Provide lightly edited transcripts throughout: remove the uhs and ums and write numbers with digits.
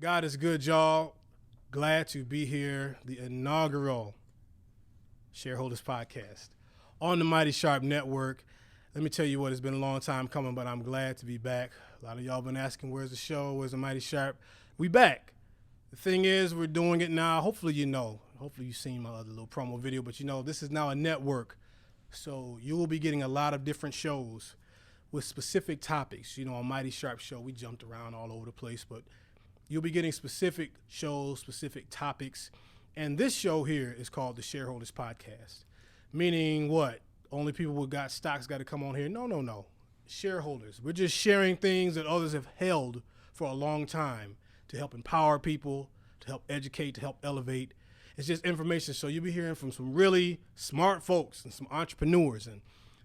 God is good, y'all. Glad to be here. The inaugural Shareholders podcast on the Mighty Sharp Network. Let me tell you what, it's been a long time coming, but I'm glad to be back. A lot of y'all been asking, where's the show? Where's the Mighty Sharp? We back. The thing is, we're doing it now. Hopefully you know. Hopefully you've seen my other little promo video, but you know, this is now a network. So you will be getting a lot of different shows with specific topics. You know, on Mighty Sharp Show, we jumped around all over the place, but you'll be getting specific shows, specific topics. And this show here is called the Shareholders Podcast. Meaning what? Only people who got stocks got to come on here? No. Shareholders. We're just sharing things that others have held for a long time to help empower people, to help educate, to help elevate. It's just information. So you'll be hearing from some really smart folks and some entrepreneurs and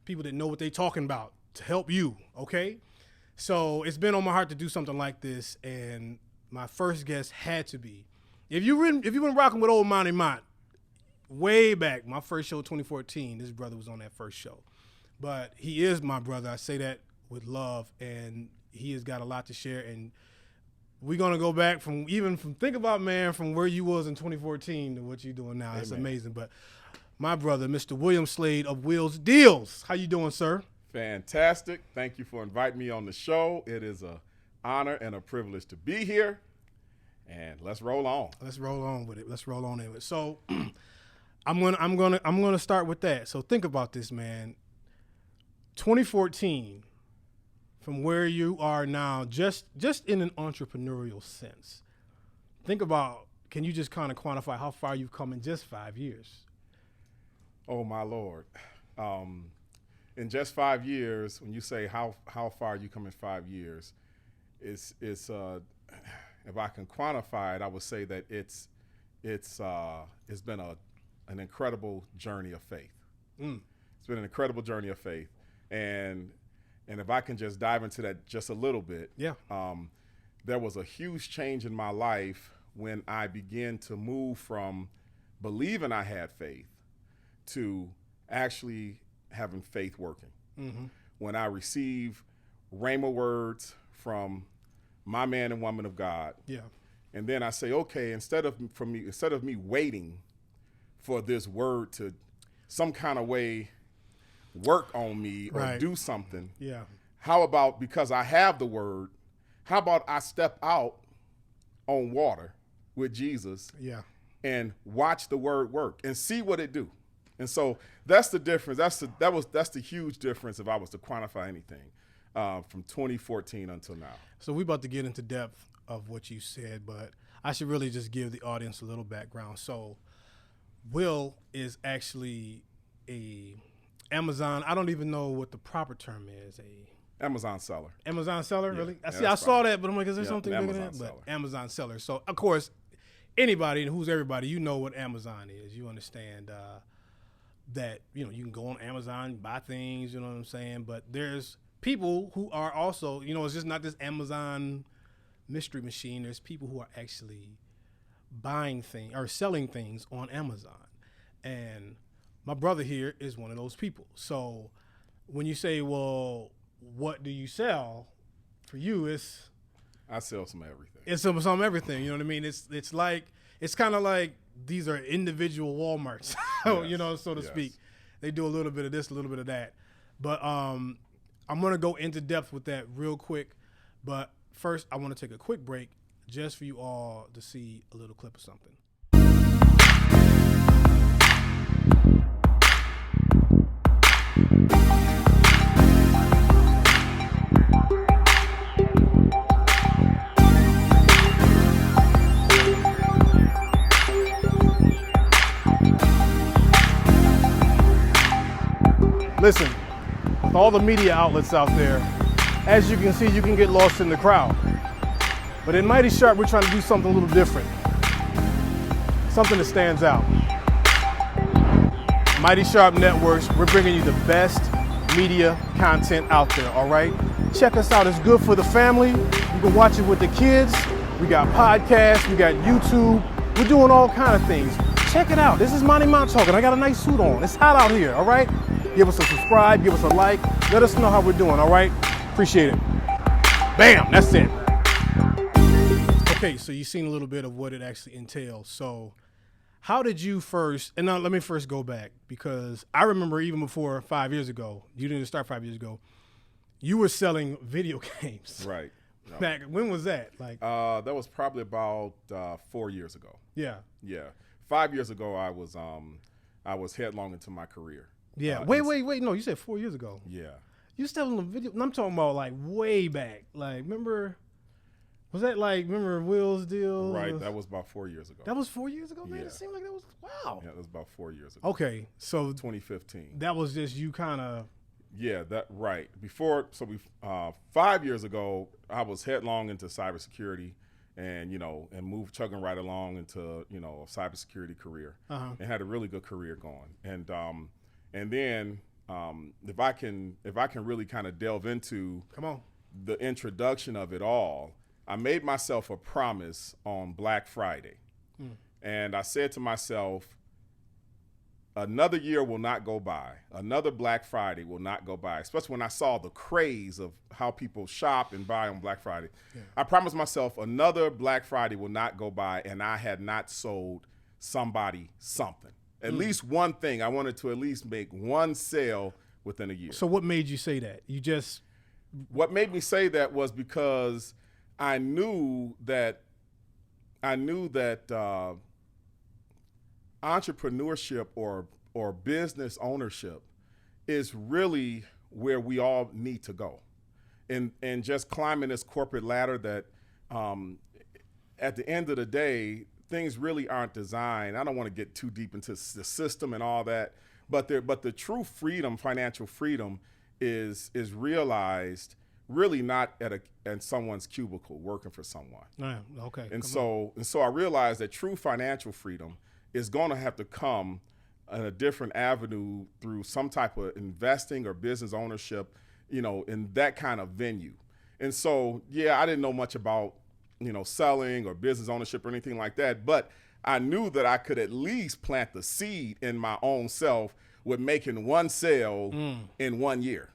people that know what they're talking about to help you, okay? So it's been on my heart to do something like this, and my first guest had to be, if you've been rocking with old Monty Mont, way back, my first show, 2014, this brother was on that first show. But he is my brother. I say that with love, and he has got a lot to share. And we're going to go back from think about, man, from where you was in 2014 to what you're doing now. It's amazing. But my brother, Mr. William Slade of Wheels Deals. How you doing, sir? Fantastic. Thank you for inviting me on the show. It is an honor and a privilege to be here. And let's roll on. Let's roll on with it. Let's roll on with it. So I'm gonna start with that. So think about this, man. 2014, from where you are now, just in an entrepreneurial sense. Think about, can you just kind of quantify how far you've come in just 5 years? Oh my Lord. In just 5 years, when you say how far you come in 5 years, it's if I can quantify it, I would say that it's been an incredible journey of faith. It's been an incredible journey of faith, and if I can just dive into that just a little bit, there was a huge change in my life when I began to move from believing I had faith to actually having faith working. When I receive rhema words from my man and woman of God. And then I say, okay, instead of me waiting for this word to some kind of way work on me or do something. How about, because I have the word, how about I step out on water with Jesus and watch the word work and see what it do. And so that's the difference. That's the huge difference if I was to quantify anything. From 2014 until now. So we're about to get into depth of what you said, but I should really just give the audience a little background. So Will is actually a Amazon, I don't even know what the proper term is, Amazon seller. Amazon seller, yeah, really? I saw that, but I'm like, is there something bigger than that? Seller. But Amazon seller. So, of course, anybody, and who's everybody, you know what Amazon is. You understand that, you can go on Amazon, buy things, you know what I'm saying? But there's people who are also, it's just not this Amazon mystery machine. There's people who are actually buying things or selling things on Amazon. And my brother here is one of those people. So when you say, well, what do you sell? For you, I sell some everything. It's some everything. You know what I mean? It's kind of like these are individual Walmarts, so to speak. They do a little bit of this, a little bit of that. But I'm going to go into depth with that real quick. But first, I want to take a quick break just for you all to see a little clip of something. Listen, with all the media outlets out there, as you can see, you can get lost in the crowd. But in Mighty Sharp, we're trying to do something a little different. Something that stands out. Mighty Sharp Networks, we're bringing you the best media content out there, all right? Check us out. It's good for the family. You can watch it with the kids. We got podcasts. We got YouTube. We're doing all kinds of things. Check it out. This is Monty Mont talking. I got a nice suit on. It's hot out here, all right? Give us a subscribe. Give us a like. Let us know how we're doing, all right? Appreciate it. Bam, that's it. Okay, so you've seen a little bit of what it actually entails. So how did you first, and now let me first go back, because I remember even before 5 years ago, you didn't start 5 years ago, you were selling video games. Right. Back, when was that? Like, that was probably about 4 years ago. yeah. Yeah. 5 years ago, I was headlong into my career. Yeah. Wait. No, you said 4 years ago. Yeah. You selling the video, I'm talking about like way back. Like, remember, was that like, remember Will's deal? Right. That was about 4 years ago. That was 4 years ago, man? Yeah. It seemed like that was, wow. Yeah, that was about 4 years ago. Okay, so 2015. that was just you kind of. Yeah, that right. 5 years ago, I was headlong into cybersecurity, and moved chugging right along into a cybersecurity career, and had a really good career going. And then if I can really kind of delve into the introduction of it all, I made myself a promise on Black Friday, and I said to myself, another year will not go by. Another Black Friday will not go by, especially when I saw the craze of how people shop and buy on Black Friday. Yeah. I promised myself another Black Friday will not go by, and I had not sold somebody something. At least one thing. I wanted to at least make one sale within a year. So what made you say that? What made me say that was because I knew that entrepreneurship or business ownership is really where we all need to go, and just climbing this corporate ladder that at the end of the day, things really aren't designed. I don't want to get too deep into the system and all that, but the true freedom, financial freedom, is realized really not at someone's cubicle working for someone. Okay. And so I realized that true financial freedom is going to have to come in a different avenue through some type of investing or business ownership, in that kind of venue. And so, yeah, I didn't know much about, selling or business ownership or anything like that, but I knew that I could at least plant the seed in my own self with making one sale in 1 year.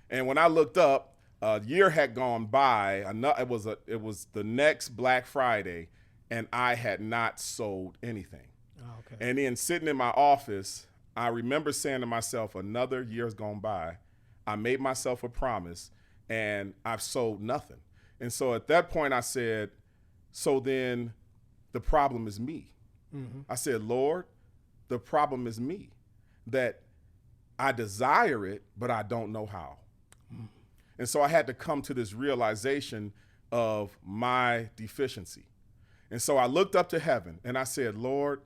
And when I looked up, a year had gone by. It was the next Black Friday, and I had not sold anything. Oh, okay. And then sitting in my office, I remember saying to myself, another year's gone by. I made myself a promise, and I've sold nothing. And so at that point, I said, so then the problem is me. I said, Lord, the problem is me, that I desire it, but I don't know how. And so I had to come to this realization of my deficiency. And so I looked up to heaven, and I said, Lord,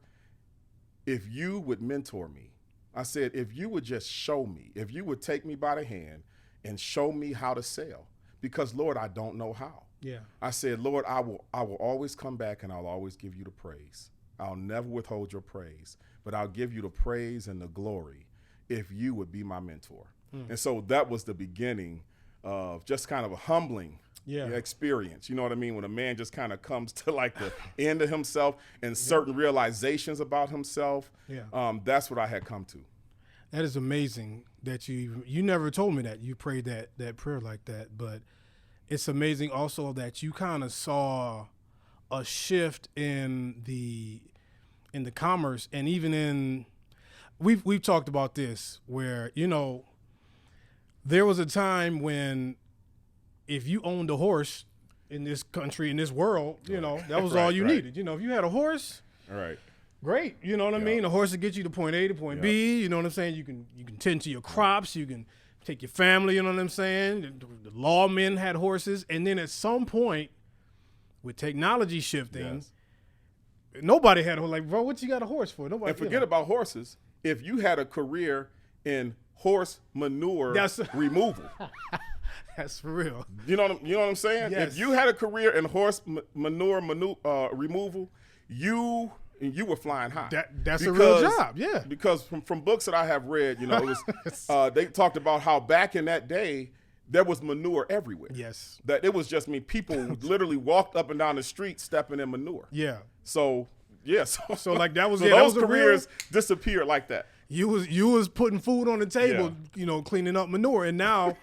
if you would mentor me, I said, if you would just show me, if you would take me by the hand and show me how to sell, because Lord, I don't know how. Yeah. I said, Lord, I will always come back, and I'll always give you the praise. I'll never withhold your praise, but I'll give you the praise and the glory if you would be my mentor. And so that was the beginning of just kind of a humbling experience. You know what I mean? When a man just kind of comes to like the end of himself and certain realizations about himself, that's what I had come to. That is amazing that you never told me that you prayed that prayer like that, but it's amazing also that you kind of saw a shift in the commerce, and even in we've talked about this where there was a time when if you owned a horse in this country, in this world, that was all you needed. If you had a horse, great. You know what I mean? A horse to get you to point A to point B. You know what I'm saying? You can tend to your crops. You can take your family. You know what I'm saying? The lawmen had horses, and then at some point, with technology shifting, nobody had a horse. Like, bro, what you got a horse for? Nobody. And forget about horses. If you had a career in horse manure removal. That's for real. You know what I'm saying? Yes. If you had a career in horse manure removal, you were flying high. That's a real job, yeah. Because from books that I have read, it was they talked about how back in that day there was manure everywhere. Yes. That it was just people literally walked up and down the street stepping in manure. Yeah. So so like that was those careers disappeared like that. You was putting food on the table, cleaning up manure, and now,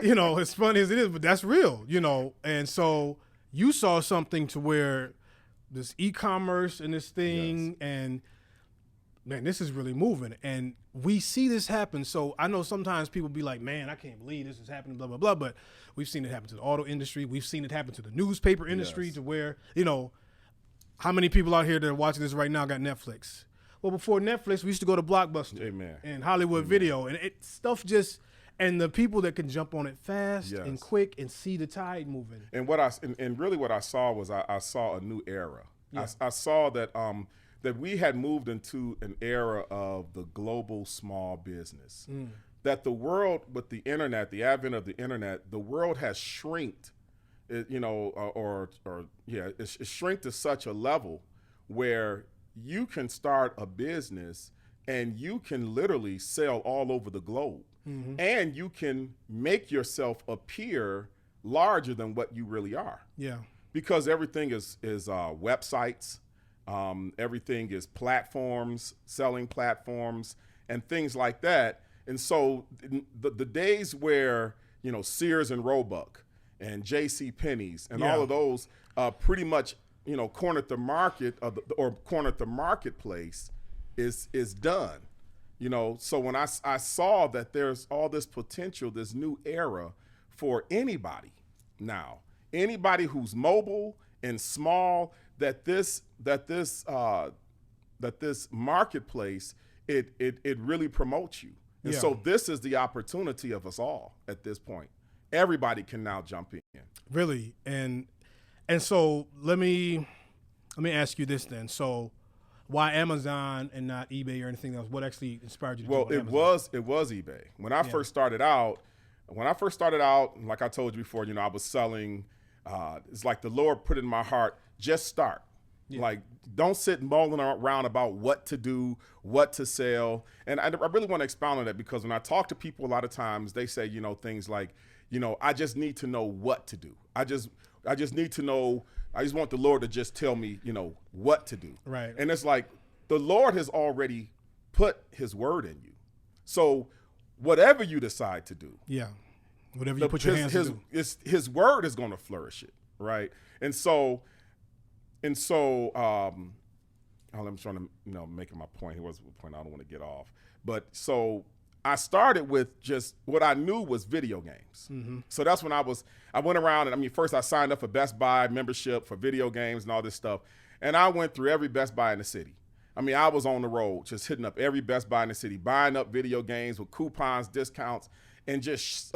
as funny as it is, but that's real, and so you saw something to where this e-commerce and this thing, and man, this is really moving. And we see this happen. So I know sometimes people be like, man, I can't believe this is happening, blah, blah, blah. But we've seen it happen to the auto industry. We've seen it happen to the newspaper industry to where, you know, how many people out here that are watching this right now got Netflix? Well, before Netflix, we used to go to Blockbuster and Hollywood Video. And stuff just, and the people that can jump on it fast and quick and see the tide moving. And really what I saw was I saw a new era. Yeah. I saw that that we had moved into an era of the global small business. That the world, with the internet, the advent of the internet, the world has shrinked, it's shrink to such a level where you can start a business and you can literally sell all over the globe. And you can make yourself appear larger than what you really are. Yeah. Because everything is websites, everything is platforms, selling platforms, and things like that. And so the days where, you know, Sears and Roebuck and J.C. Penney's and all of those pretty much, you know, cornered the market or cornered the marketplace is done. You know, so when I saw that there's all this potential, this new era for anybody now, anybody who's mobile and small, that this marketplace, it really promotes you. And so this is the opportunity of us all at this point. Everybody can now jump in. Really. And so let me ask you this then. So why Amazon and not eBay or anything else? What actually inspired you to do Amazon? It was eBay. When I first started out, like I told you before, you know, I was selling, it's like the Lord put it in my heart, just start. Like, don't sit mulling around about what to do, what to sell. And I really want to expound on that, because when I talk to people, a lot of times they say, you know, things like, you know, I just need to know what to do. I just need to know. I just want the Lord to just tell me, you know, what to do. Right. And it's like the Lord has already put his word in you. So whatever you decide to do. Yeah. Whatever you put your hands to do. His word is going to flourish it. Right. And so I'm trying to, you know, making my point. Here was the point I don't want to get off. But so I started with just what I knew was video games. So that's when I went around, and I mean, first I signed up for Best Buy membership for video games and all this stuff. And I went through every Best Buy in the city. I mean, I was on the road, just hitting up every Best Buy in the city, buying up video games with coupons, discounts, and just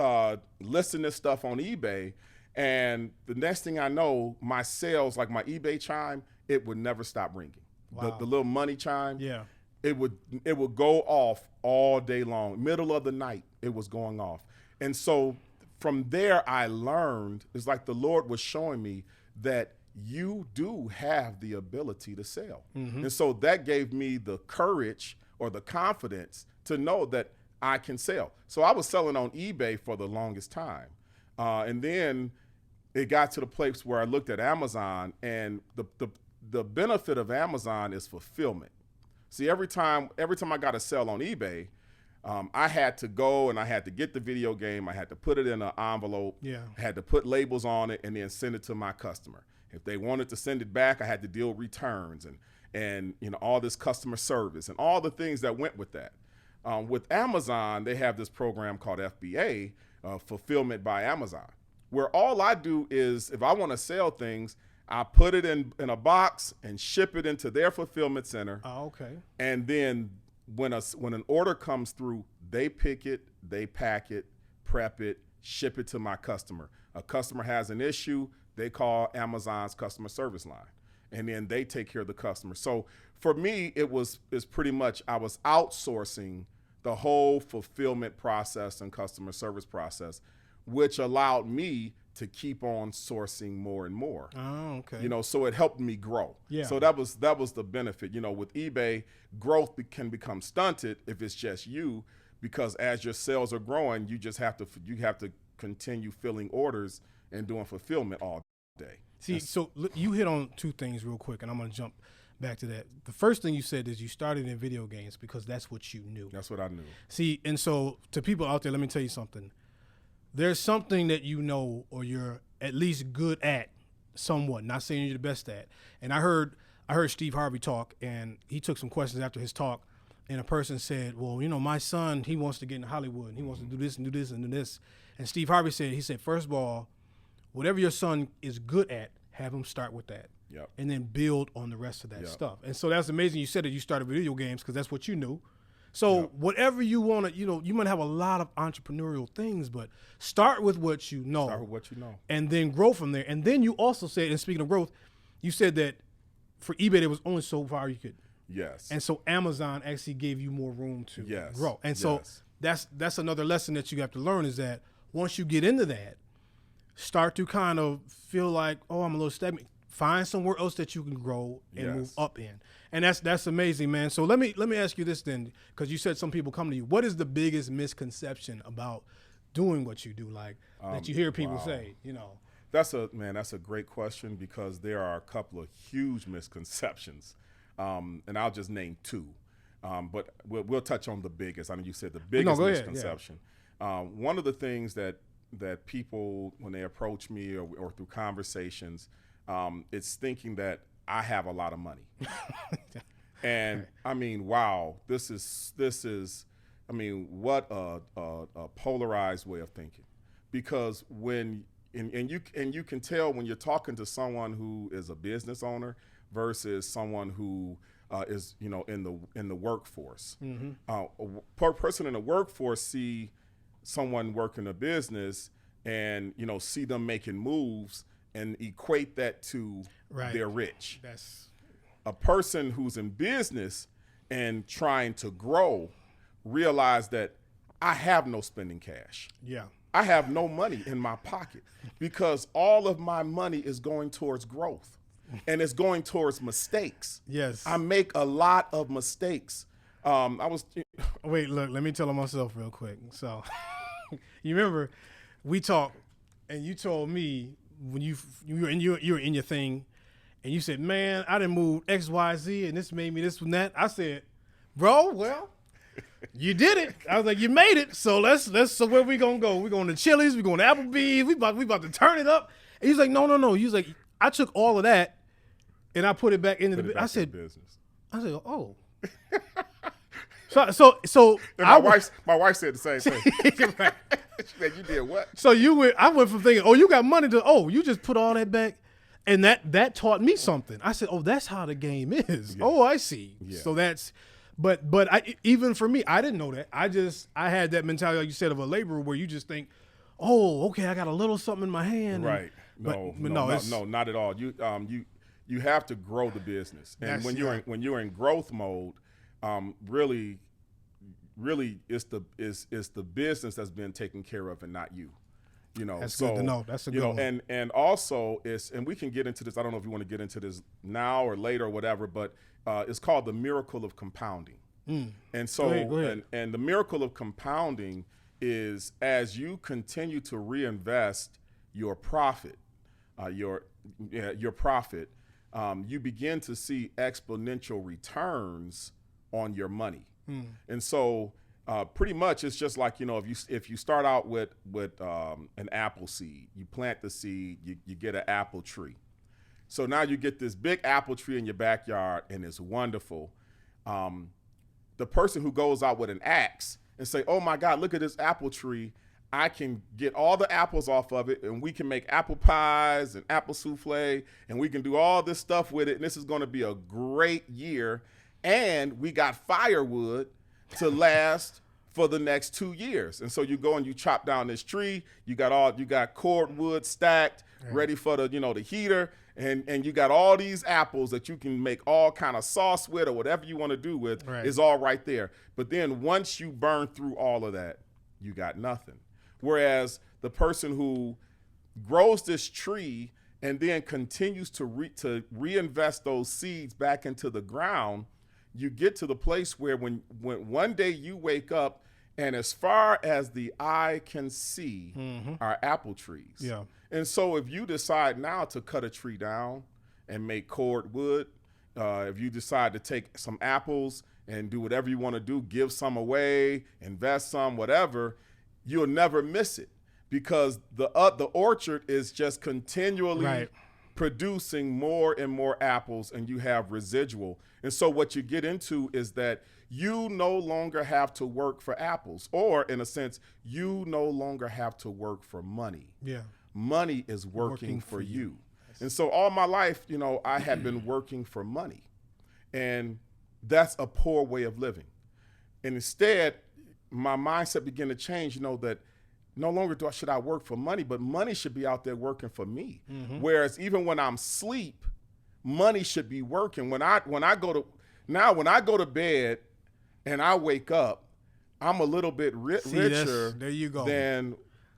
listing this stuff on eBay. And the next thing I know, my sales, like my eBay chime, it would never stop ringing. Wow. The little money chime. Yeah. It would go off all day long. Middle of the night, it was going off. And so from there, I learned, it's like the Lord was showing me that you do have the ability to sell. And so that gave me the courage or the confidence to know that I can sell. So I was selling on eBay for the longest time. And then it got to the place where I looked at Amazon, and the benefit of Amazon is fulfillment. See, every time I got a sell on eBay, I had to go and I had to get the video game. I had to put it in an envelope. Yeah. I had to put labels on it and then send it to my customer. If they wanted to send it back, I had to deal with returns and you know, all this customer service and all the things that went with that. With Amazon, they have this program called FBA, Fulfillment by Amazon, where all I do is, if I want to sell things, I put it in a box and ship it into their fulfillment center. Oh, okay. And then when an order comes through, they pick it, they pack it, prep it, ship it to my customer. A customer has an issue, they call Amazon's customer service line, and then they take care of the customer. So for me, it's pretty much, I was outsourcing the whole fulfillment process and customer service process, which allowed me to keep on sourcing more and more. Oh, okay. You know, so it helped me grow. Yeah. So that was the benefit. You know, with eBay, growth can become stunted if it's just you, because as your sales are growing, you have to continue filling orders and doing fulfillment all day. See, so you hit on two things real quick, and I'm going to jump back to that. The first thing you said is you started in video games because that's what you knew. That's what I knew. See, and so to people out there, let me tell you something. There's something that you know or you're at least good at somewhat. Not saying you're the best at. And I heard Steve Harvey talk, and he took some questions after his talk, and a person said, well, my son, he wants to get into Hollywood, and he wants to do this and do this and do this. And Steve Harvey said, first of all, whatever your son is good at, have him start with that. Yep. And then build on the rest of that stuff. And so that's amazing. You said that you started video games because that's what you knew. So whatever you want to, you might have a lot of entrepreneurial things, but start with what you know. Start with what you know. And then grow from there. And then you also said, and speaking of growth, you said that for eBay, there was only so far you could. Yes. And so Amazon actually gave you more room to grow. And so that's another lesson that you have to learn is that once you get into that, start to kind of feel like, oh, I'm a little stagnant. Find somewhere else that you can grow and move up in. And that's amazing, man. So let me ask you this then, because you said some people come to you. What is the biggest misconception about doing what you do, like that you hear people say, That's a great question because there are a couple of huge misconceptions, and I'll just name two. But we'll touch on the biggest. I know you said the biggest misconception. One of the things that people, when they approach me or through conversations, it's thinking that I have a lot of money. And I mean, wow, this is what a polarized way of thinking. Because when you can tell when you're talking to someone who is a business owner versus someone who is in the workforce. Mm-hmm. A person in the workforce see someone working a business and see them making moves and equate that to they're rich. That's a person who's in business and trying to grow realize that I have no spending cash. Yeah. I have no money in my pocket because all of my money is going towards growth and it's going towards mistakes. Yes. I make a lot of mistakes. Wait, look, let me tell on myself real quick. So you remember we talked and you told me when you were in your thing and you said, man, I done moved X, Y, Z and this made me this and that. I said, bro, well, you did it. I was like, you made it. So so where we gonna go? We going to Chili's, we going to Applebee's, we about to turn it up. And he's like, no. He was like, I took all of that and I put it back into the business. I said, oh. So my wife said the same thing. She said, you did what? So I went from thinking, oh, you got money to, you just put all that back. And that taught me something. I said, oh, that's how the game is. Yeah. Oh, I see. Yeah. So that's, but even for me, I didn't know that. I had that mentality, like you said, of a laborer where you just think, oh, okay, I got a little something in my hand. Right. No, not at all. You have to grow the business. And when you're in growth mode, really it's the business that's been taken care of and not you. That's good to know. That's a good one. And also and we can get into this. I don't know if you want to get into this now or later or whatever, but it's called the miracle of compounding. And so go ahead. And the miracle of compounding is as you continue to reinvest your profit, you begin to see exponential returns on your money. And so pretty much it's just like, if you start out with an apple seed, you plant the seed, you get an apple tree. So now you get this big apple tree in your backyard and it's wonderful. The person who goes out with an axe and say, oh my God, look at this apple tree. I can get all the apples off of it and we can make apple pies and apple souffle and we can do all this stuff with it. And this is going to be a great year. And we got firewood to last for the next 2 years. And so you go and you chop down this tree. You got cordwood stacked, ready for the heater. And you got all these apples that you can make all kind of sauce with or whatever you want to do with is all right there. But then once you burn through all of that, you got nothing. Whereas the person who grows this tree and then continues to reinvest those seeds back into the ground, you get to the place where when one day you wake up and as far as the eye can see are apple trees. Yeah. And so if you decide now to cut a tree down and make cordwood, if you decide to take some apples and do whatever you want to do, give some away, invest some, whatever, you'll never miss it because the orchard is just continually producing more and more apples, and you have residual. And so what you get into is that you no longer have to work for apples, or in a sense, you no longer have to work for money. Yeah. Money is working for you. And so all my life, I had been working for money, and that's a poor way of living. And instead, my mindset began to change, that no longer should I work for money, but money should be out there working for me. Mm-hmm. Whereas even when I'm asleep, money should be working. When I go to bed and I wake up, I'm a little bit richer there you go. than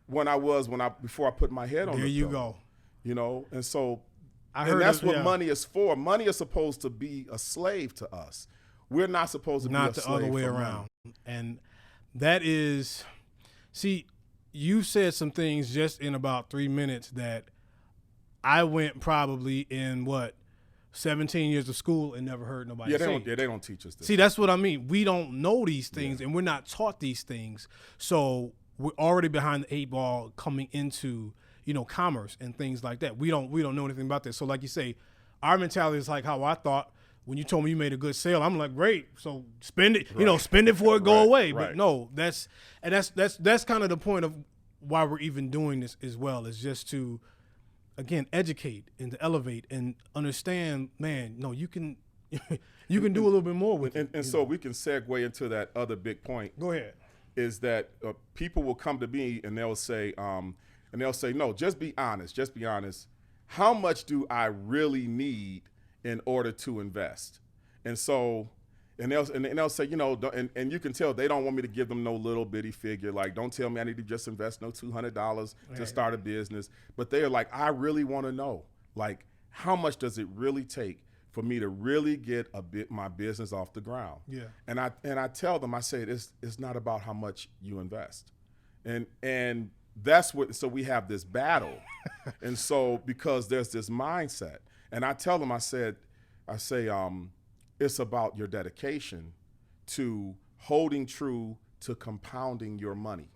when I was before I put my head on there the you pillow. Go. And so that's what money is for. Money is supposed to be a slave to us. We're not supposed to be a slave. Not the other way around. And that is, see, you said some things just in about 3 minutes that I went probably in 17 years of school and never heard nobody say. They don't teach us this. See, that's what I mean. We don't know these things, and we're not taught these things. So we're already behind the 8 ball coming into, commerce and things like that. We don't know anything about this. So like you say, our mentality is like how I thought when you told me you made a good sale. I'm like, great, so spend it, spend it before it go away. But no, that's kind of the point of why we're even doing this as well, is just to, again, educate and to elevate and understand, man, no, you can you can do a little bit more with it. And so we can segue into that other big point. Go ahead. Is that people will come to me and they'll say, no, just be honest. Just be honest. How much do I really need in order to invest? And so, and they'll say, and you can tell they don't want me to give them no little bitty figure. Like, don't tell me I need to just invest no $200 to start a business. But they're like, I really want to know, like, how much does it really take for me to really get my business off the ground? Yeah. And I tell them, I say, it's not about how much you invest. And that's what, so we have this battle. And so, because there's this mindset, and I tell them, I say, it's about your dedication to holding true to compounding your money.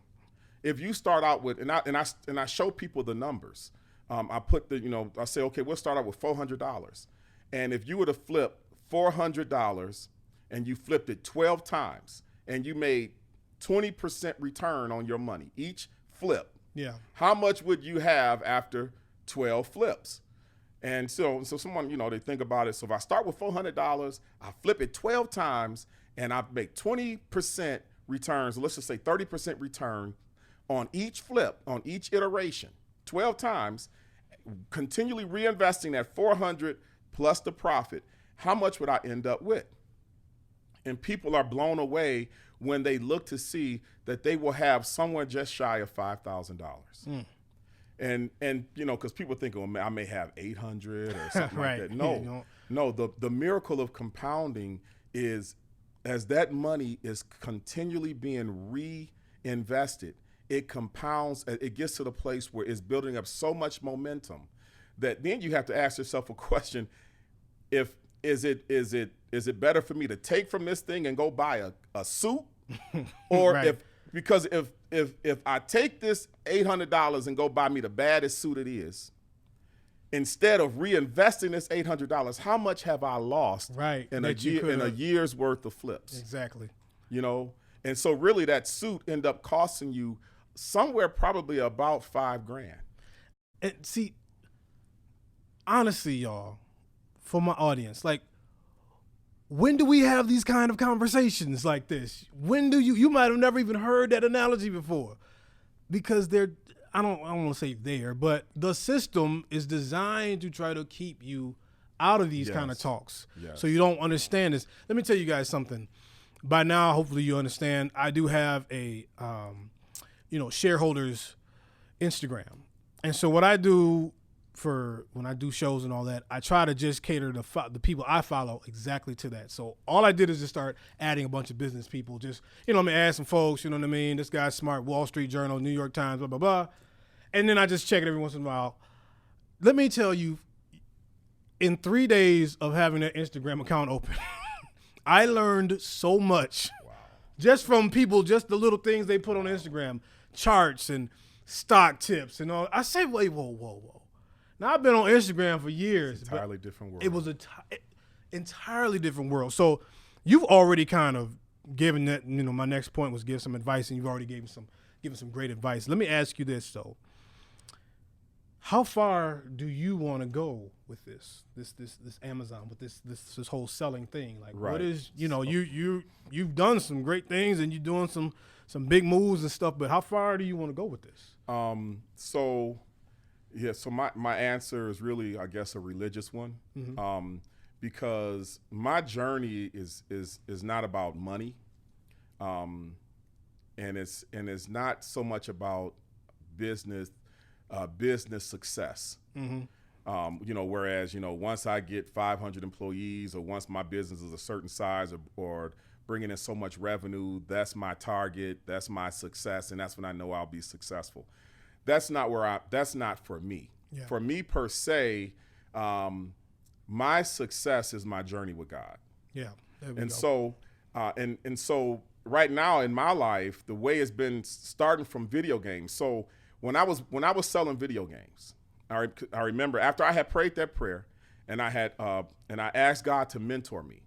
If you start out with, and I show people the numbers, I put I say, okay, we'll start out with $400. And if you were to flip $400 and you flipped it 12 times and you made 20% return on your money, each flip, how much would you have after 12 flips? And so someone, they think about it. So if I start with $400, I flip it 12 times and I make 20% returns. So let's just say 30% return on each flip, on each iteration, 12 times, continually reinvesting that 400 plus the profit. How much would I end up with? And people are blown away when they look to see that they will have somewhere just shy of $5,000. And because people think, I may have 800 or something like that. No, the miracle of compounding is, as that money is continually being reinvested, it compounds. It gets to the place where it's building up so much momentum that then you have to ask yourself a question: is it better for me to take from this thing and go buy a suit, or because if I take this $800 and go buy me the baddest suit it is, instead of reinvesting this $800, how much have I lost in a year's worth of flips? Exactly. And so really that suit ended up costing you somewhere probably about $5,000. And see, honestly, y'all, for my audience, like, when do we have these kind of conversations like this? When do you might have never even heard that analogy before, because I don't want to say but the system is designed to try to keep you out of these kind of talks. So you don't understand this. Let me tell you guys something. By now, hopefully you understand, I do have a, Shareholders Instagram. And so what I do for when I do shows and all that, I try to just cater the people I follow exactly to that. So all I did is just start adding a bunch of business people. Just, add some folks, you know what I mean? This guy's smart, Wall Street Journal, New York Times, blah, blah, blah. And then I just check it every once in a while. Let me tell you, in 3 days of having that Instagram account open, I learned so much just from people, just the little things they put on Instagram, charts and stock tips and all. I say, wait, whoa. Now, I've been on Instagram for years. It's an entirely different world. It was entirely different world. So you've already kind of given that, my next point was give some advice, and you've already given some great advice. Let me ask you this, though. How far do you want to go with this Amazon, with this whole selling thing? Like, right. What is, you've done some great things and you're doing some big moves and stuff, but how far do you want to go with this? So my answer is really, I guess, a religious one. Mm-hmm. Because my journey is not about money. And it's not so much about business success. Mm-hmm. Whereas, once I get 500 employees, or once my business is a certain size, or bringing in so much revenue, that's my target, that's my success, and that's when I know I'll be successful. That's not for me. Yeah. For me per se, my success is my journey with God. Yeah. And so right now in my life, the way it's been starting from video games. So when I was selling video games, I remember after I had prayed that prayer, and I asked God to mentor me.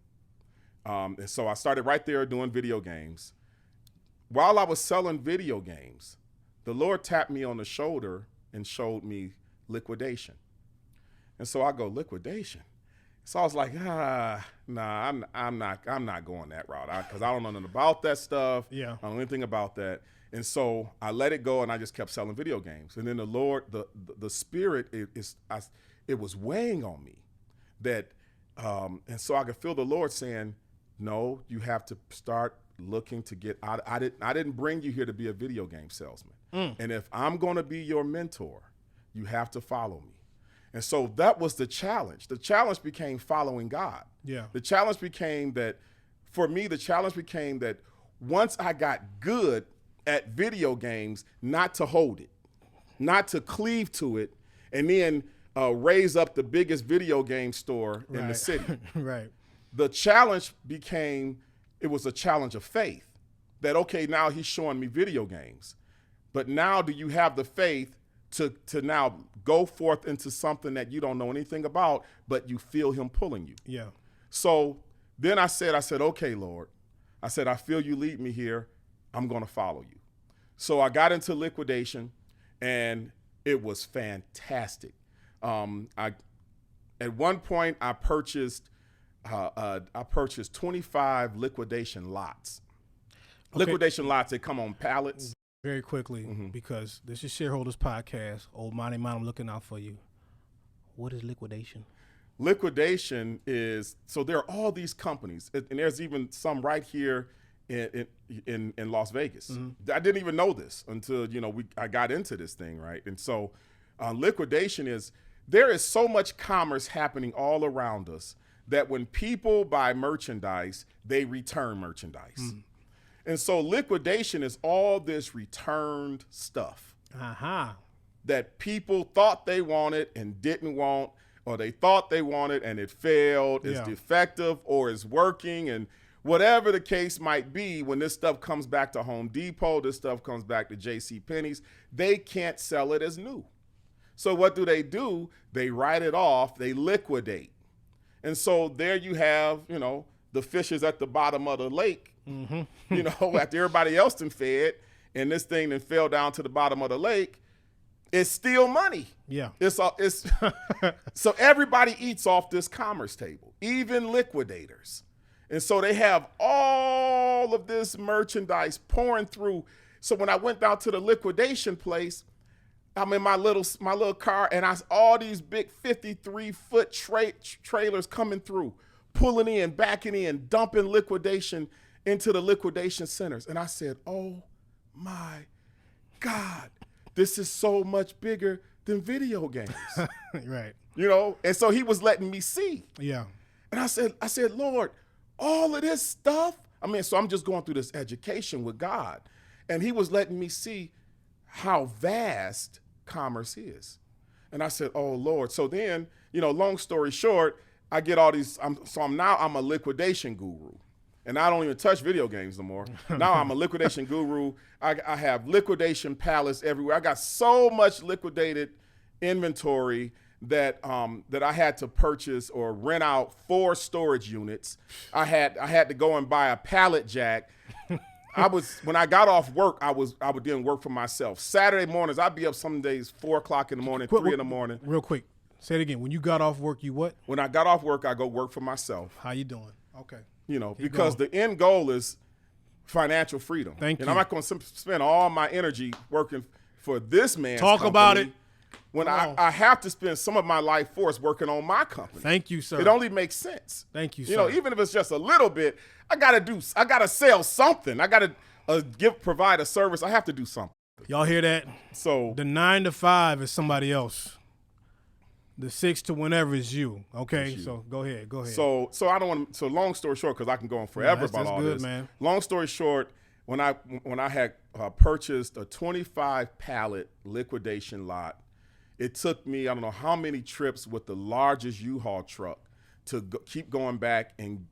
And so I started right there doing video games. While I was selling video games, the Lord tapped me on the shoulder and showed me liquidation. And so I go, liquidation? So I was like, nah, I'm not going that route, because I don't know nothing about that stuff. Yeah. I don't know anything about that. And so I let it go, and I just kept selling video games. And then the Lord, the Spirit, it was weighing on me that, and so I could feel the Lord saying, no, you have to start looking to get out. I didn't bring you here to be a video game salesman. And if I'm going to be your mentor, you have to follow me. And so that was the challenge. The challenge became following God. Yeah. The challenge became that, for me, once I got good at video games, not to hold it, not to cleave to it, and then raise up the biggest video game store in the city. Right. The challenge it was a challenge of faith. That, okay, now he's showing me video games. But now do you have the faith to now go forth into something that you don't know anything about, but you feel him pulling you? Yeah. So then I said, okay, Lord. I said, I feel you lead me here. I'm going to follow you. So I got into liquidation, and it was fantastic. At one point, I purchased 25 liquidation lots. Okay. Liquidation lots, they come on pallets. Very quickly, because this is Shareholders Podcast. Old Monty Man, I'm looking out for you. What is liquidation? Liquidation is, so there are all these companies, and there's even some right here in Las Vegas. Mm-hmm. I didn't even know this until I got into this thing, right? And so liquidation is, there is so much commerce happening all around us that when people buy merchandise, they return merchandise. Mm-hmm. And so liquidation is all this returned stuff that people thought they wanted and didn't want, or they thought they wanted and it failed, is defective, or is working, and whatever the case might be. When this stuff comes back to Home Depot, this stuff comes back to JCPenney's, they can't sell it as new. So what do? They write it off, they liquidate. And so there you have, the fishes at the bottom of the lake, after everybody else done fed, and this thing then fell down to the bottom of the lake. It's still money. Yeah. It's so everybody eats off this commerce table, even liquidators. And so they have all of this merchandise pouring through. So when I went down to the liquidation place, I'm in my little car, and I saw all these big 53-foot trailers coming through, pulling in, backing in, dumping liquidation into the liquidation centers. And I said, oh my God, this is so much bigger than video games. Right. And so he was letting me see. Yeah. And I said, Lord, all of this stuff. So I'm just going through this education with God. And he was letting me see how vast commerce is. And I said, oh Lord. So then, long story short, I get all these, I'm a liquidation guru. And I don't even touch video games no more. Now I'm a liquidation guru. I have liquidation pallets everywhere. I got so much liquidated inventory that I had to purchase or rent out 4 storage units. I had to go and buy a pallet jack. When I got off work, I would then work for myself. Saturday mornings, I'd be up some days 4 o'clock in the morning, 3 in the morning. Real quick, say it again. When you got off work, you what? When I got off work, I go work for myself. How you doing? Okay. Because the end goal is financial freedom. Thank you. And I'm not going to spend all my energy working for this man's Talk company about it. when I have to spend some of my life force working on my company. Thank you, sir. It only makes sense. Thank you, sir. Even if it's just a little bit, I got to sell something. I got to provide a service. I have to do something. Y'all hear that? So the 9 to 5 is somebody else. The 6 to whenever is you. Okay, so go ahead. So I don't want to. So long story short, because I can go on forever about all good, this. Man. Long story short, when I had purchased a 25 pallet liquidation lot, it took me I don't know how many trips with the largest U-Haul truck to keep going back and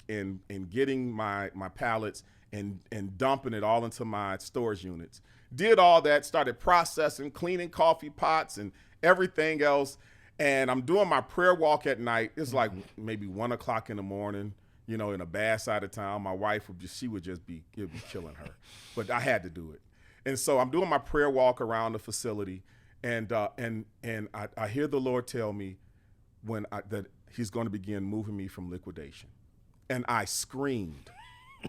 getting my pallets and dumping it all into my storage units. Did all that, started processing, cleaning coffee pots and everything else. And I'm doing my prayer walk at night. It's like maybe 1 o'clock in the morning, in a bad side of town. My wife would be killing her. But I had to do it. And so I'm doing my prayer walk around the facility. And I hear the Lord tell me that he's going to begin moving me from liquidation. And I screamed.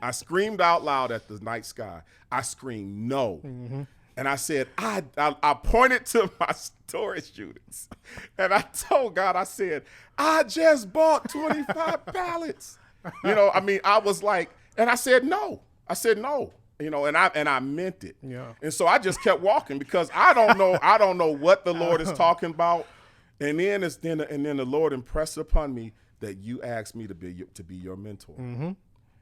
I screamed out loud at the night sky. I screamed, no. Mm-hmm. And I said, I pointed to my storage units. And I told God, I said, I just bought 25 pallets. I was like, and I said, no. I said, no. And I meant it. Yeah. And so I just kept walking because I don't know what the Lord is talking about. And then the Lord impressed upon me that you asked me to be your mentor. Mm-hmm.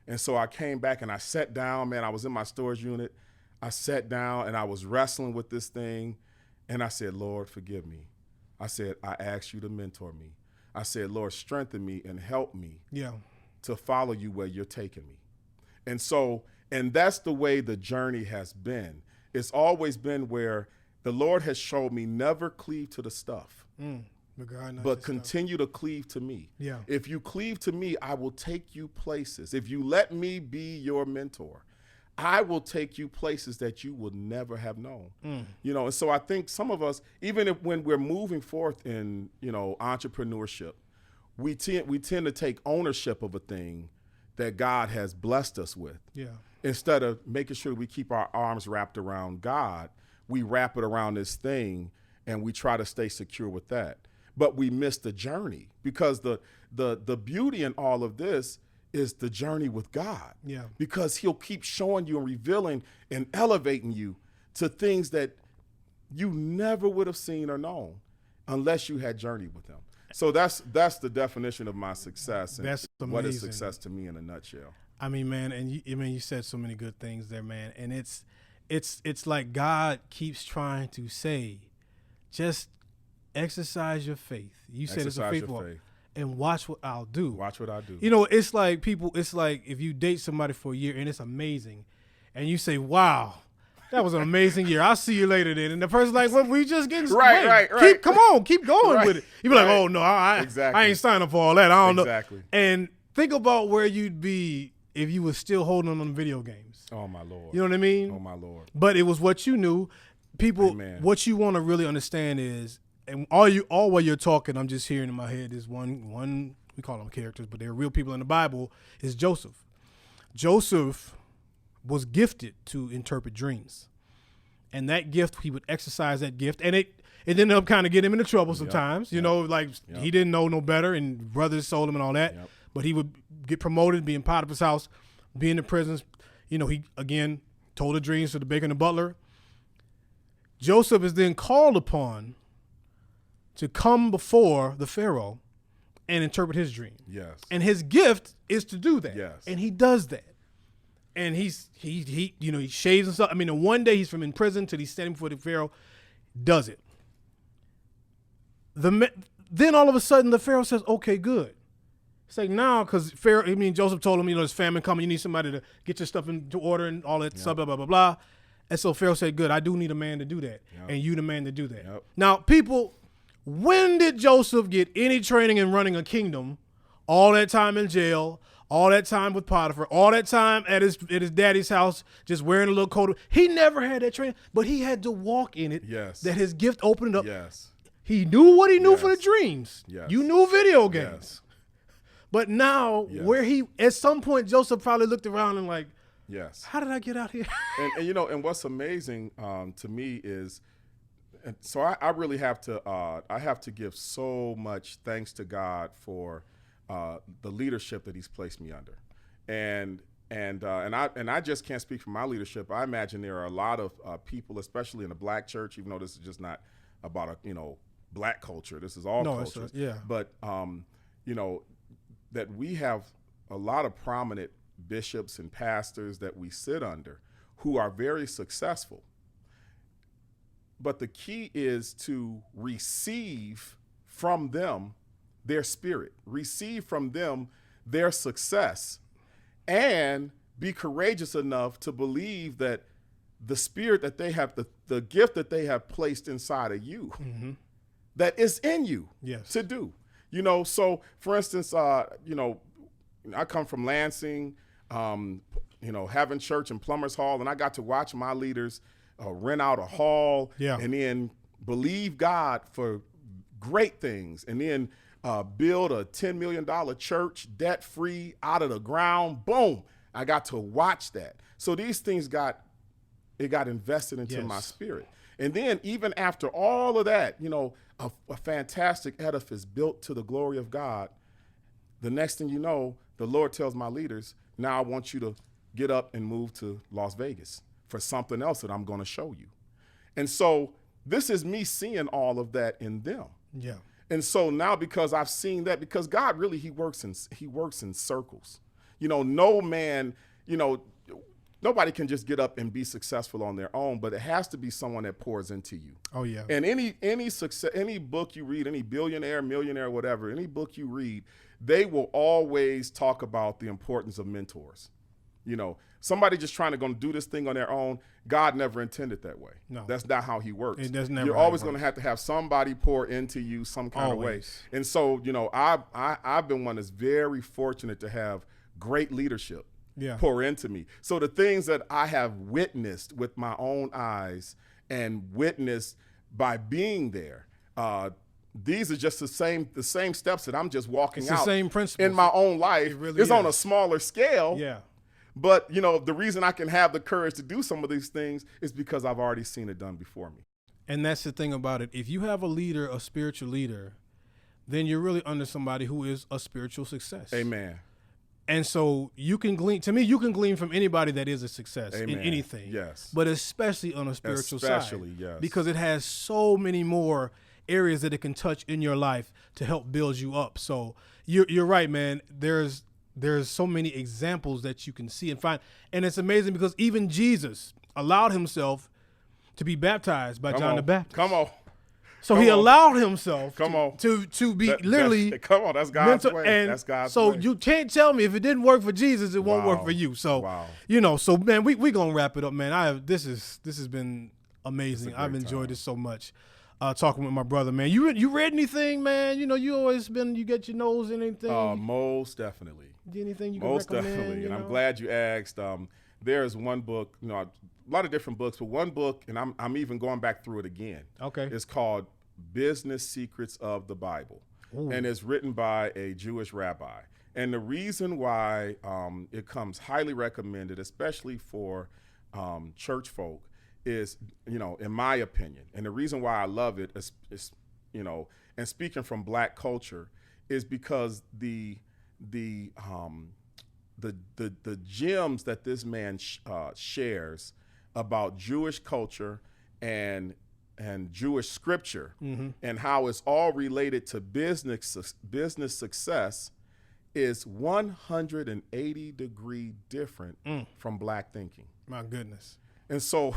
And so I came back and I sat down, man. I was in my storage unit. I sat down and I was wrestling with this thing. And I said, Lord, forgive me. I said, I asked you to mentor me. I said, Lord, strengthen me and help me to follow you where you're taking me. And that's the way the journey has been. It's always been where the Lord has showed me never cleave to the stuff, but continue to cleave to me. Yeah. If you cleave to me, I will take you places. If you let me be your mentor, I will take you places that you would never have known. And so I think some of us, even when we're moving forth in, entrepreneurship, we tend to take ownership of a thing that God has blessed us with. Yeah. Instead of making sure we keep our arms wrapped around God, we wrap it around this thing and we try to stay secure with that. But we miss the journey because the beauty in all of this is the journey with God. Yeah. Because he'll keep showing you and revealing and elevating you to things that you never would have seen or known unless you had journeyed with him. So that's the definition of my success and that's what is success to me in a nutshell. I mean, man, and you said so many good things there, man. And it's like God keeps trying to say, just exercise your faith. You said it's a faith walk. And watch what I'll do. Watch what I do. It's like it's like if you date somebody for a year and it's amazing, and you say, wow, that was an amazing year. I'll see you later then. And the person's like, well, we just getting right. Keep going with it. You be like, oh, no, I ain't signing up for all that. I don't know. Exactly. And think about where you'd be if you were still holding on video games. Oh, my Lord. You know what I mean? Oh, my Lord. But it was what you knew. People, Amen. What you want to really understand is, and all while you're talking, I'm just hearing in my head is one we call them characters, but they're real people in the Bible, is Joseph. Joseph was gifted to interpret dreams. And that gift, he would exercise that gift. And it ended up kind of getting him into trouble sometimes. He didn't know no better and brothers sold him and all that. Yep. But he would get promoted, be in Potiphar's house, be in the prisons. He, again, told the dreams to the baker and the butler. Joseph is then called upon to come before the Pharaoh and interpret his dream. Yes. And his gift is to do that. Yes. And he does that. And he shaves himself. I mean, and one day he's from in prison till he's standing before the Pharaoh, does it. Then all of a sudden the Pharaoh says, okay, good. It's like now, because Joseph told him, there's famine coming. You need somebody to get your stuff into order and all that stuff, blah, blah, blah, blah. And so Pharaoh said, good, I do need a man to do that. Yep. And you the man to do that. Yep. Now, people, When did Joseph get any training in running a kingdom? All that time in jail, all that time with Potiphar, all that time at his daddy's house, just wearing a little coat. He never had that training, but he had to walk in it. Yes. That his gift opened up. Yes. He knew what he knew for the dreams. Yes. You knew video games. Yes. But now, where he, at some point, Joseph probably looked around and like, yes, how did I get out here? and you know, and what's amazing to me is, and so I really have to give so much thanks to God for the leadership that He's placed me under, and I just can't speak for my leadership. I imagine there are a lot of people, especially in the Black church, even though this is just not about Black culture. This is all cultures. But that we have a lot of prominent bishops and pastors that we sit under who are very successful. But the key is to receive from them their spirit, receive from them their success, and be courageous enough to believe that the spirit that they have, the gift that they have placed inside of you, that is in you to do. So for instance, I come from Lansing, having church in Plumbers Hall, and I got to watch my leaders rent out a hall and then believe God for great things, and then build a $10 million church debt-free out of the ground. Boom. I got to watch that. So these things got invested into my spirit. And then even after all of that, a fantastic edifice built to the glory of God, the next thing you know, the Lord tells my leaders, now I want you to get up and move to Las Vegas for something else that I'm going to show you. And so this is me seeing all of that in them. Yeah. And so now, because I've seen that, because God really, he works in circles. No man, nobody can just get up and be successful on their own, but it has to be someone that pours into you. Oh yeah. And any success, any book you read, any billionaire, millionaire, whatever, any book you read, they will always talk about the importance of mentors. Somebody just trying to go do this thing on their own, God never intended that way. No. That's not how he works. It does never. You're always going to have somebody pour into you some kind of way. And so, I've been one that's very fortunate to have great leadership pour into me. So the things that I have witnessed with my own eyes and witnessed by being there, these are just the same steps that I'm just walking out. It's the same principles in my own life. It's on a smaller scale. Yeah. But, the reason I can have the courage to do some of these things is because I've already seen it done before me. And that's the thing about it. If you have a leader, a spiritual leader, then you're really under somebody who is a spiritual success. Amen. And so you can glean from anybody that is a success in anything. Yes. But especially on a spiritual side. Yes. Because it has so many more areas that it can touch in your life to help build you up. So you're right, man. There's so many examples that you can see and find. And it's amazing because even Jesus allowed himself to be baptized by John the Baptist. Come on. So he allowed himself to be literally. That's God's way. That's God's way. So you can't tell me if it didn't work for Jesus, it won't work for you. So, so man, we going to wrap it up, man. This has been amazing. I've enjoyed this so much. Talking with my brother, man. You read anything, man? You always you get your nose in anything? Most definitely. Anything you can recommend? Most definitely, and I'm glad you asked. There's one book, a lot of different books, but one book, and I'm even going back through it again. Okay. It's called Business Secrets of the Bible. Ooh. And it's written by a Jewish rabbi. And the reason why it comes highly recommended, especially for church folk, is, in my opinion, and the reason why I love it is and speaking from Black culture, is because the gems that this man shares about Jewish culture and Jewish scripture, and how it's all related to business success is 180-degree different from Black thinking. My goodness. And so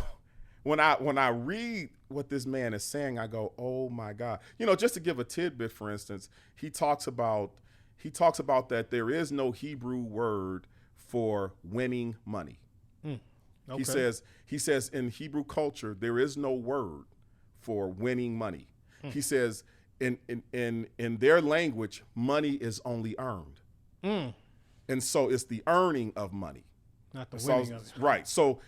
when I read what this man is saying, I go, oh my God. Just to give a tidbit, for instance, he talks about that there is no Hebrew word for winning money. Okay. He says in Hebrew culture, there is no word for winning money. He says in their language, money is only earned. And so it's the earning of money. Not the winning of it. Right. So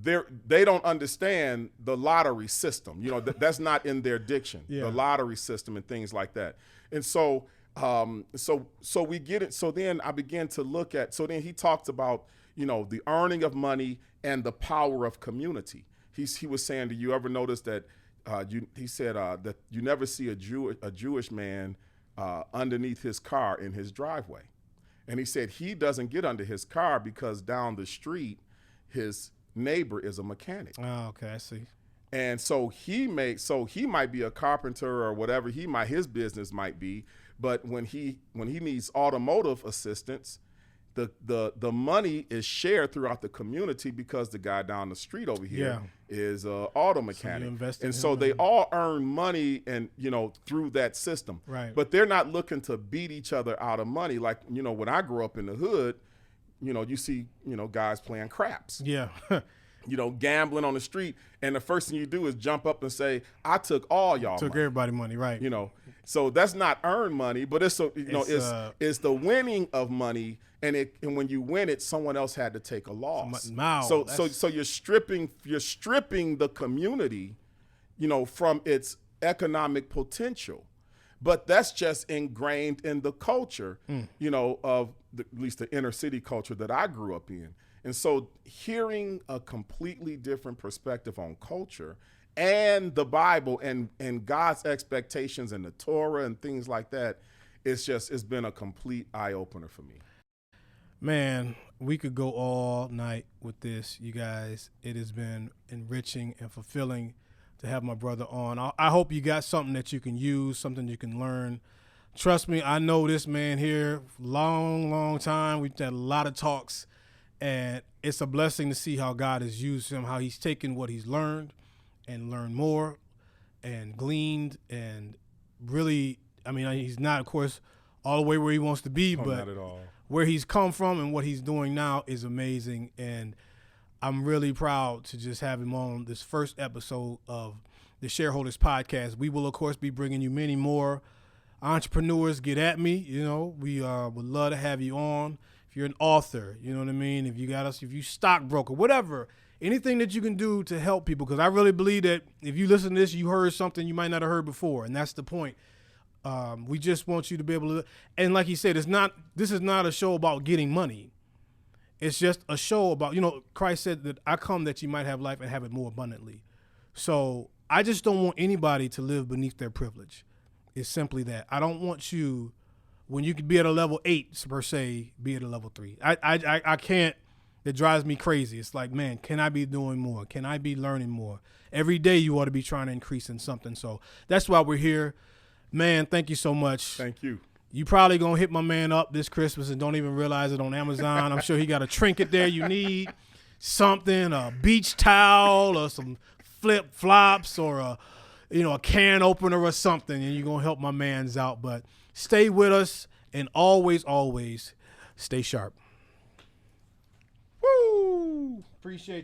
they don't understand the lottery system. You know, that's not in their diction, the lottery system and things like that. And so so we get it. So then I began to look at, so then he talked about, you know, the earning of money and the power of community. He was saying, do you ever notice that he said that you never see a Jewish man underneath his car in his driveway. And he said he doesn't get under his car because down the street, his neighbor is a mechanic. Oh, okay, I see. And so he might be a carpenter or whatever his business might be, but when he needs automotive assistance, the money is shared throughout the community because the guy down the street over here is a auto mechanic. And so they all earn money and, you know, through that system. Right. But they're not looking to beat each other out of money. Like, you know, when I grew up in the hood, you know, you see, you know, guys playing craps. Yeah. You know, gambling on the street, and the first thing you do is jump up and say, "I took all y'all Took money." everybody money, right? You know, so that's not earned money, but it's it's the winning of money, and when you win it, someone else had to take a loss. So you're stripping the community, you know, from its economic potential, but that's just ingrained in the culture, you know, of at least the inner city culture that I grew up in. And so hearing a completely different perspective on culture and the Bible and God's expectations and the Torah and things like that, it's been a complete eye-opener for me. Man, we could go all night with this, you guys. It has been enriching and fulfilling to have my brother on. I hope you got something that you can use, something you can learn. Trust me, I know this man here long time. We've had a lot of talks. And it's a blessing to see how God has used him, how he's taken what he's learned and learned more and gleaned and really, I mean, he's not, of course, all the way where he wants to be, but not at all. Where he's come from and what he's doing now is amazing. And I'm really proud to just have him on this first episode of the Shareholders podcast. We will, of course, be bringing you many more entrepreneurs. Get at me. You know, we would love to have you on. If you're an author, you know what I mean? If you stockbroker, whatever, anything that you can do to help people, because I really believe that if you listen to this, you heard something you might not have heard before, and that's the point. We just want you to be able to, and like he said, this is not a show about getting money. It's just a show about, you know, Christ said that I come that you might have life and have it more abundantly. So I just don't want anybody to live beneath their privilege. It's simply that. I don't want you, when you could be at a level 8 per se, be at a level 3. I can't. It drives me crazy. It's like, man, can I be doing more? Can I be learning more? Every day you ought to be trying to increase in something. So that's why we're here. Man, thank you so much. Thank you. You probably going to hit my man up this Christmas and don't even realize it on Amazon. I'm sure he got a trinket there you need. Something, a beach towel or some flip-flops or a can opener or something, and you're going to help my mans out. But stay with us and always, always stay sharp. Woo! Appreciate